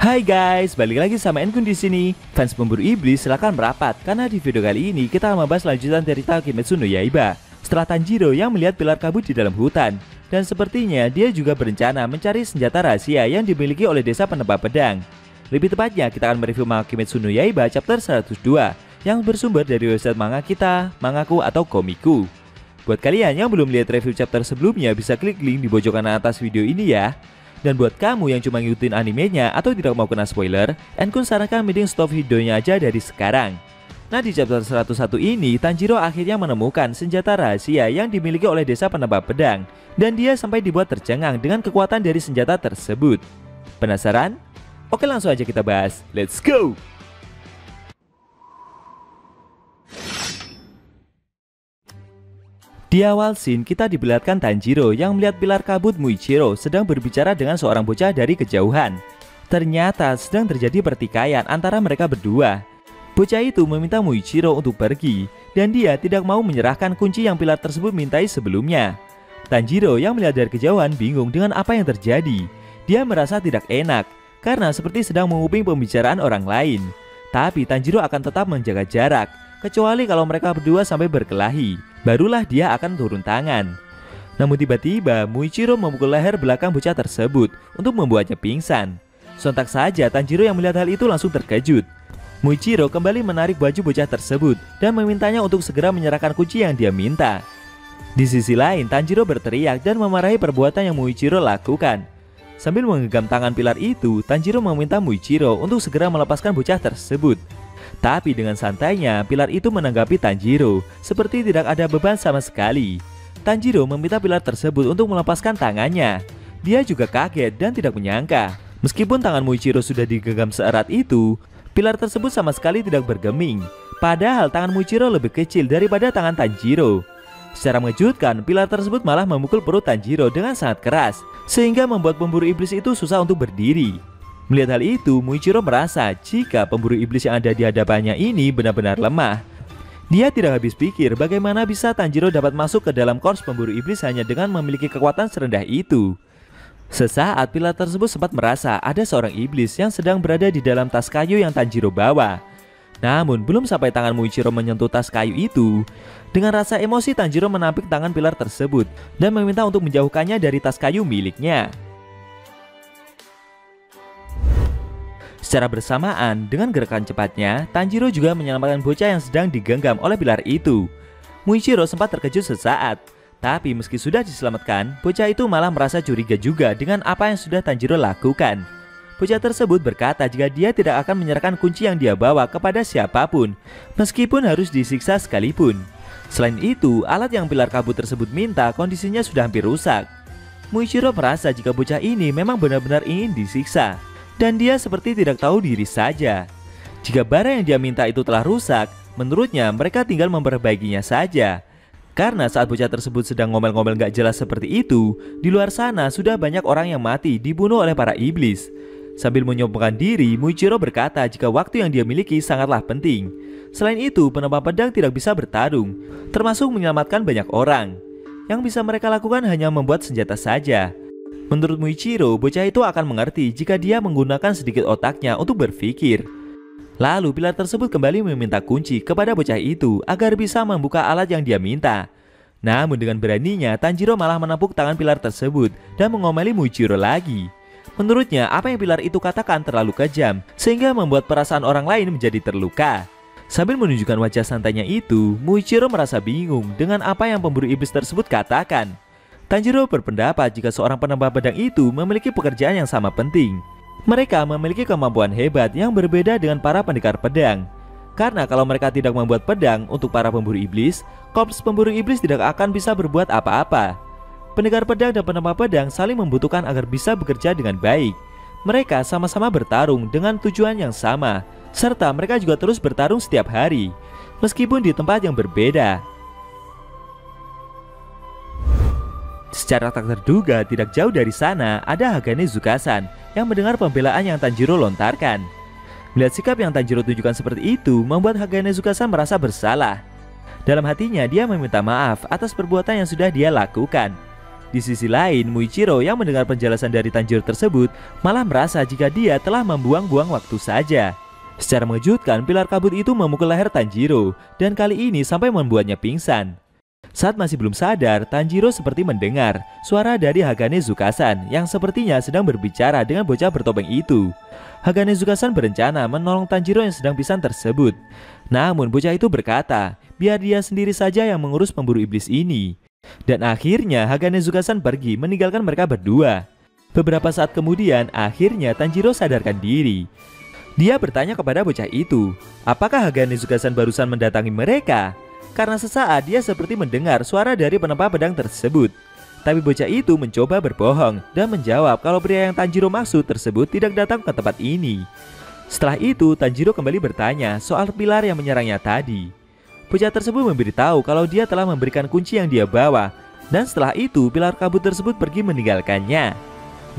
Hai guys, balik lagi sama Enkun di sini. Fans pemburu iblis silakan merapat karena di video kali ini kita akan membahas lanjutan cerita Kimetsu no Yaiba. Setelah Tanjiro yang melihat pilar kabut di dalam hutan, dan sepertinya dia juga berencana mencari senjata rahasia yang dimiliki oleh desa penebak pedang. Lebih tepatnya kita akan mereview manga Kimetsu no Yaiba chapter 102 yang bersumber dari website manga kita, Mangaku atau Komiku. Buat kalian yang belum lihat review chapter sebelumnya bisa klik link di pojok kanan atas video ini ya. Dan buat kamu yang cuma ngikutin animenya atau tidak mau kena spoiler, Enkun sarankan mending stop videonya aja dari sekarang. Nah, di chapter 101 ini, Tanjiro akhirnya menemukan senjata rahasia yang dimiliki oleh desa penebak pedang, dan dia sampai dibuat tercengang dengan kekuatan dari senjata tersebut. Penasaran? Oke, langsung aja kita bahas. Let's go! Di awal scene kita diperlihatkan Tanjiro yang melihat pilar kabut Muichiro sedang berbicara dengan seorang bocah dari kejauhan. Ternyata sedang terjadi pertikaian antara mereka berdua. Bocah itu meminta Muichiro untuk pergi dan dia tidak mau menyerahkan kunci yang pilar tersebut mintai sebelumnya. Tanjiro yang melihat dari kejauhan bingung dengan apa yang terjadi. Dia merasa tidak enak karena seperti sedang menguping pembicaraan orang lain. Tapi Tanjiro akan tetap menjaga jarak, kecuali kalau mereka berdua sampai berkelahi. Barulah dia akan turun tangan. Namun tiba-tiba Muichiro memukul leher belakang bocah tersebut untuk membuatnya pingsan. Sontak saja Tanjiro yang melihat hal itu langsung terkejut. Muichiro kembali menarik baju bocah tersebut dan memintanya untuk segera menyerahkan kunci yang dia minta. Di sisi lain Tanjiro berteriak dan memarahi perbuatan yang Muichiro lakukan. Sambil menggenggam tangan pilar itu, Tanjiro meminta Muichiro untuk segera melepaskan bocah tersebut. Tapi dengan santainya, pilar itu menanggapi Tanjiro seperti tidak ada beban sama sekali. Tanjiro meminta pilar tersebut untuk melepaskan tangannya. Dia juga kaget dan tidak menyangka. Meskipun tangan Muichiro sudah digenggam seerat itu, pilar tersebut sama sekali tidak bergeming. Padahal tangan Muichiro lebih kecil daripada tangan Tanjiro. Secara mengejutkan, pilar tersebut malah memukul perut Tanjiro dengan sangat keras, sehingga membuat pemburu iblis itu susah untuk berdiri. Melihat hal itu, Muichiro merasa jika pemburu iblis yang ada di hadapannya ini benar-benar lemah. Dia tidak habis pikir bagaimana bisa Tanjiro dapat masuk ke dalam korps pemburu iblis hanya dengan memiliki kekuatan serendah itu. Sesaat pilar tersebut sempat merasa ada seorang iblis yang sedang berada di dalam tas kayu yang Tanjiro bawa. Namun belum sampai tangan Muichiro menyentuh tas kayu itu, dengan rasa emosi Tanjiro menampik tangan pilar tersebut dan meminta untuk menjauhkannya dari tas kayu miliknya. Secara bersamaan, dengan gerakan cepatnya, Tanjiro juga menyelamatkan bocah yang sedang digenggam oleh pilar itu. Muichiro sempat terkejut sesaat, tapi meski sudah diselamatkan, bocah itu malah merasa curiga juga dengan apa yang sudah Tanjiro lakukan. Bocah tersebut berkata jika dia tidak akan menyerahkan kunci yang dia bawa kepada siapapun, meskipun harus disiksa sekalipun. Selain itu, alat yang pilar kabut tersebut minta kondisinya sudah hampir rusak. Muichiro merasa jika bocah ini memang benar-benar ingin disiksa. Dan dia seperti tidak tahu diri saja. Jika barang yang dia minta itu telah rusak, menurutnya mereka tinggal memperbaikinya saja. Karena saat bocah tersebut sedang ngomel-ngomel gak jelas seperti itu, di luar sana sudah banyak orang yang mati dibunuh oleh para iblis. Sambil menyombongkan diri, Muichiro berkata jika waktu yang dia miliki sangatlah penting. Selain itu, penebak pedang tidak bisa bertarung, termasuk menyelamatkan banyak orang. Yang bisa mereka lakukan hanya membuat senjata saja. Menurut Muichiro, bocah itu akan mengerti jika dia menggunakan sedikit otaknya untuk berpikir. Lalu pilar tersebut kembali meminta kunci kepada bocah itu agar bisa membuka alat yang dia minta. Namun dengan beraninya, Tanjiro malah menepuk tangan pilar tersebut dan mengomeli Muichiro lagi. Menurutnya, apa yang pilar itu katakan terlalu kejam, sehingga membuat perasaan orang lain menjadi terluka. Sambil menunjukkan wajah santainya itu, Muichiro merasa bingung dengan apa yang pemburu iblis tersebut katakan. Tanjiro berpendapat jika seorang penebak pedang itu memiliki pekerjaan yang sama penting. Mereka memiliki kemampuan hebat yang berbeda dengan para pendekar pedang. Karena kalau mereka tidak membuat pedang untuk para pemburu iblis, korps pemburu iblis tidak akan bisa berbuat apa-apa. Pendekar pedang dan penebak pedang saling membutuhkan agar bisa bekerja dengan baik. Mereka sama-sama bertarung dengan tujuan yang sama, serta mereka juga terus bertarung setiap hari, meskipun di tempat yang berbeda. Secara tak terduga, tidak jauh dari sana ada Hagane Zukasan yang mendengar pembelaan yang Tanjiro lontarkan. Melihat sikap yang Tanjiro tunjukkan seperti itu, membuat Hagane Zukasan merasa bersalah. Dalam hatinya, dia meminta maaf atas perbuatan yang sudah dia lakukan. Di sisi lain, Muichiro yang mendengar penjelasan dari Tanjiro tersebut malah merasa jika dia telah membuang-buang waktu saja. Secara mengejutkan, pilar kabut itu memukul leher Tanjiro dan kali ini sampai membuatnya pingsan. Saat masih belum sadar, Tanjiro seperti mendengar suara dari Hagane Zukasan yang sepertinya sedang berbicara dengan bocah bertopeng itu. Hagane Zukasan berencana menolong Tanjiro yang sedang pingsan tersebut. Namun bocah itu berkata, biar dia sendiri saja yang mengurus pemburu iblis ini. Dan akhirnya Hagane Zukasan pergi meninggalkan mereka berdua. Beberapa saat kemudian, akhirnya Tanjiro sadarkan diri. Dia bertanya kepada bocah itu, apakah Hagane Zukasan barusan mendatangi mereka? Karena sesaat dia seperti mendengar suara dari penempa pedang tersebut. Tapi bocah itu mencoba berbohong dan menjawab kalau pria yang Tanjiro maksud tersebut tidak datang ke tempat ini. Setelah itu, Tanjiro kembali bertanya soal pilar yang menyerangnya tadi. Bocah tersebut memberitahu kalau dia telah memberikan kunci yang dia bawa, dan setelah itu pilar kabut tersebut pergi meninggalkannya.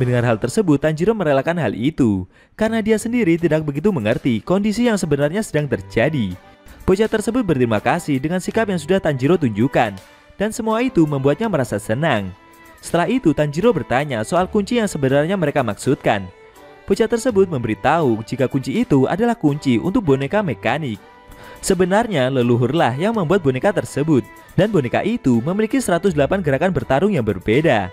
Mendengar hal tersebut, Tanjiro merelakan hal itu karena dia sendiri tidak begitu mengerti kondisi yang sebenarnya sedang terjadi. Bocah tersebut berterima kasih dengan sikap yang sudah Tanjiro tunjukkan, dan semua itu membuatnya merasa senang. Setelah itu, Tanjiro bertanya soal kunci yang sebenarnya mereka maksudkan. Bocah tersebut memberitahu jika kunci itu adalah kunci untuk boneka mekanik. Sebenarnya leluhurlah yang membuat boneka tersebut, dan boneka itu memiliki 108 gerakan bertarung yang berbeda.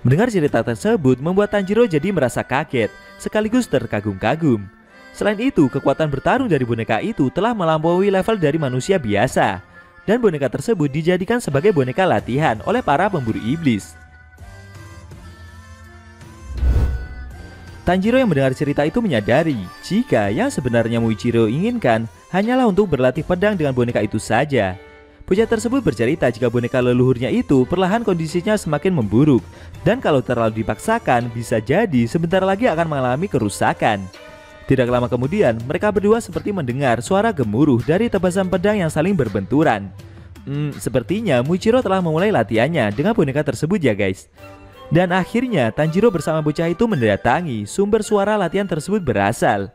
Mendengar cerita tersebut membuat Tanjiro jadi merasa kaget, sekaligus terkagum-kagum. Selain itu, kekuatan bertarung dari boneka itu telah melampaui level dari manusia biasa, dan boneka tersebut dijadikan sebagai boneka latihan oleh para pemburu iblis. Tanjiro yang mendengar cerita itu menyadari jika yang sebenarnya Muichiro inginkan hanyalah untuk berlatih pedang dengan boneka itu saja. Bocah tersebut bercerita jika boneka leluhurnya itu perlahan kondisinya semakin memburuk, dan kalau terlalu dipaksakan bisa jadi sebentar lagi akan mengalami kerusakan. Tidak lama kemudian, mereka berdua seperti mendengar suara gemuruh dari tebasan pedang yang saling berbenturan. Sepertinya Muichiro telah memulai latihannya dengan boneka tersebut ya guys. Dan akhirnya Tanjiro bersama bocah itu mendatangi sumber suara latihan tersebut berasal.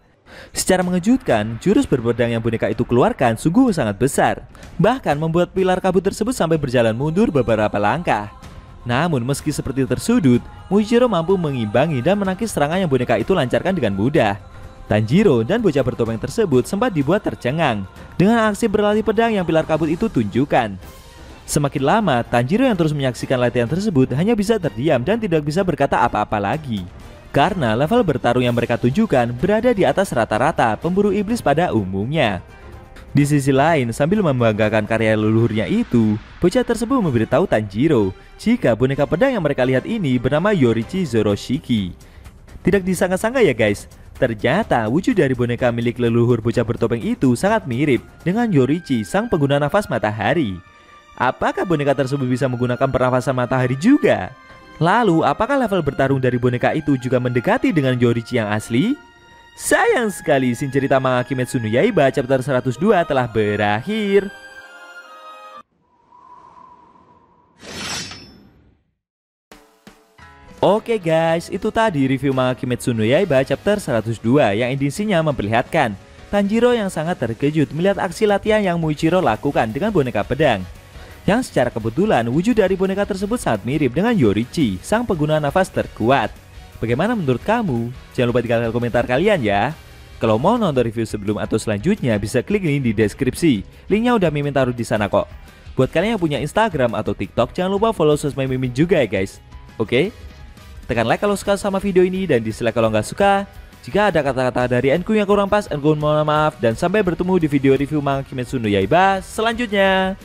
Secara mengejutkan, jurus berpedang yang boneka itu keluarkan sungguh sangat besar, bahkan membuat pilar kabut tersebut sampai berjalan mundur beberapa langkah. Namun meski seperti tersudut, Muichiro mampu mengimbangi dan menangkis serangan yang boneka itu lancarkan dengan mudah. Tanjiro dan bocah bertopeng tersebut sempat dibuat tercengang dengan aksi berlatih pedang yang pilar kabut itu tunjukkan. Semakin lama, Tanjiro yang terus menyaksikan latihan tersebut hanya bisa terdiam dan tidak bisa berkata apa-apa lagi. Karena level bertarung yang mereka tunjukkan berada di atas rata-rata pemburu iblis pada umumnya. Di sisi lain, sambil membanggakan karya leluhurnya itu, bocah tersebut memberitahu Tanjiro jika boneka pedang yang mereka lihat ini bernama Yorichi Zoroshiki. Tidak disangka-sangka ya guys, ternyata wujud dari boneka milik leluhur bocah bertopeng itu sangat mirip dengan Yorichi, sang pengguna nafas matahari. Apakah boneka tersebut bisa menggunakan pernafasan matahari juga? Lalu, apakah level bertarung dari boneka itu juga mendekati dengan Yorichi yang asli? Sayang sekali, scene cerita manga Kimetsu no Yaiba chapter 102 telah berakhir. Oke guys, itu tadi review manga Kimetsu no Yaiba chapter 102 yang intinya memperlihatkan Tanjiro yang sangat terkejut melihat aksi latihan yang Muichiro lakukan dengan boneka pedang. Yang secara kebetulan wujud dari boneka tersebut sangat mirip dengan Yorichi, sang pengguna nafas terkuat. Bagaimana menurut kamu? Jangan lupa tinggalkan komentar kalian ya. Kalau mau nonton review sebelum atau selanjutnya bisa klik link di deskripsi. Linknya udah Mimin taruh di sana kok. Buat kalian yang punya Instagram atau TikTok, jangan lupa follow sosmed Mimin juga ya guys. Oke? Tekan like kalau suka sama video ini dan dislike kalau nggak suka. Jika ada kata-kata dari Enku yang kurang pas, Enku mohon maaf dan sampai bertemu di video review manga Kimetsu no Yaiba selanjutnya.